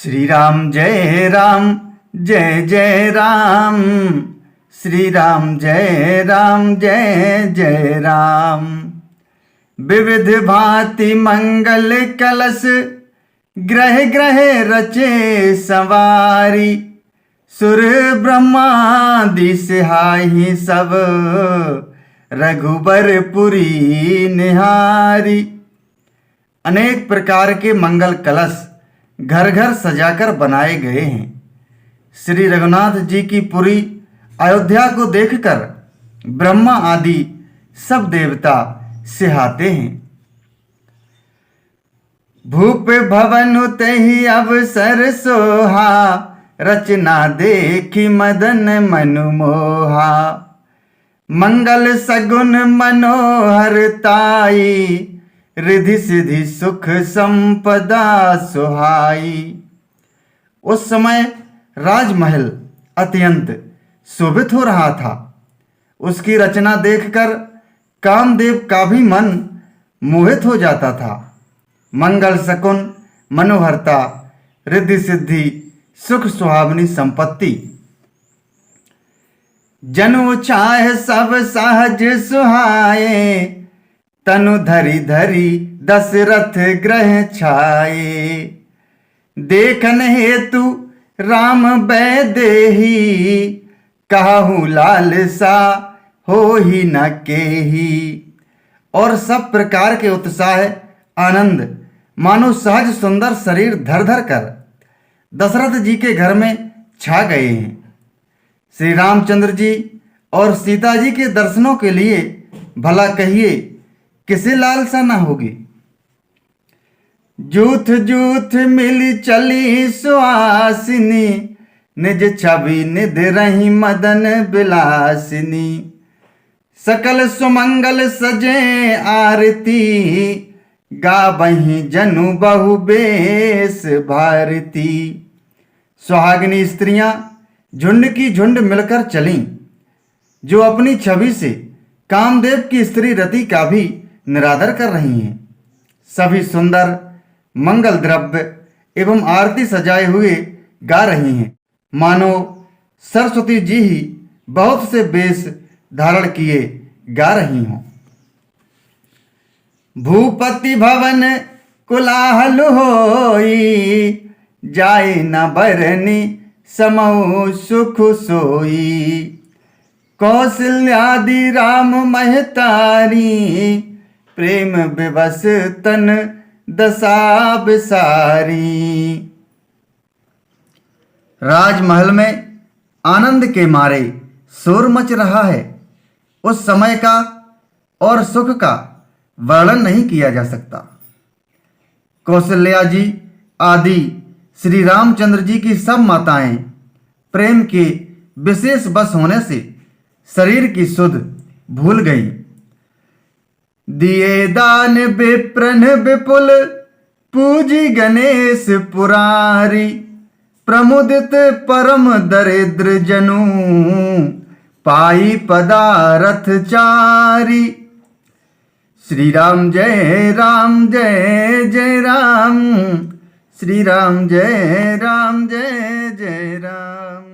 श्री राम जय राम जय जय राम। श्री राम जय राम जय जय राम। विविध भांति मंगल कलश ग्रह ग्रह रचे सवारी। सुर ब्रह्मादि सिहाही सब रघुबरपुरी निहारी। अनेक प्रकार के मंगल कलश घर घर सजाकर बनाए गए हैं। श्री रघुनाथ जी की पुरी अयोध्या को देखकर ब्रह्मा आदि सब देवता सिहाते हैं। भूप भवन तेहि अवसर सोहा, रचना देखी मदन मनु मोहा। मंगल सगुन मनोहरताई, रिधि सिधि सुख संपदा सुहाई। उस समय राजमहल अत्यंत शोभित हो रहा था। उसकी रचना देखकर कामदेव का भी मन मोहित हो जाता था। मंगल सकुन मनोहरता, रिद्धि सिद्धि, सुख सुहावनी संपत्ति। जनु चाह सब सहज सुहाए, तनु धरी धरी दशरथ ग्रह छाए। देखन हेतु राम वैदेही, कहूँ लालसा हो ही न केही। और सब प्रकार के उत्साह आनंद मानो सहज सुंदर शरीर धर धर कर दशरथ जी के घर में छा गए हैं। श्री रामचंद्र जी और सीता जी के दर्शनों के लिए भला कहिए किसे लालसा ना होगी। जूथ जूथ मिली चली सुहासिनी, निज छवि निध रही मदन बिलासिनी। सकल सुमंगल सजे आरती, गावहीं जनु बहु बेस भारती। सुहागिनी स्त्रियां झुंड की झुंड मिलकर चलीं, जो अपनी छवि से कामदेव की स्त्री रति का भी निरादर कर रही हैं। सभी सुंदर मंगल द्रव्य एवं आरती सजाए हुए गा रही हैं, मानो सरस्वती जी ही बहुत से वेश धारण किए गा रही हों। भूपति भवन कोलाहल होई, जाए न बरनी समऊ सुख सोई। कौशल्यादि राम महतारी, प्रेम विवश तन दशा बिसारी। राजमहल में आनंद के मारे शोर मच रहा है। उस समय का और सुख का वर्णन नहीं किया जा सकता। कौशल्या जी आदि श्री रामचंद्र जी की सब माताएं प्रेम के विशेष बस होने से शरीर की सुध भूल गई। दिए दान विप्रन विपुल, पूजी गणेश पुरारी। प्रमुदित परम दरिद्र जनु, पाई पदारथ चारी। श्री राम जय जय राम। श्री राम जय जय राम।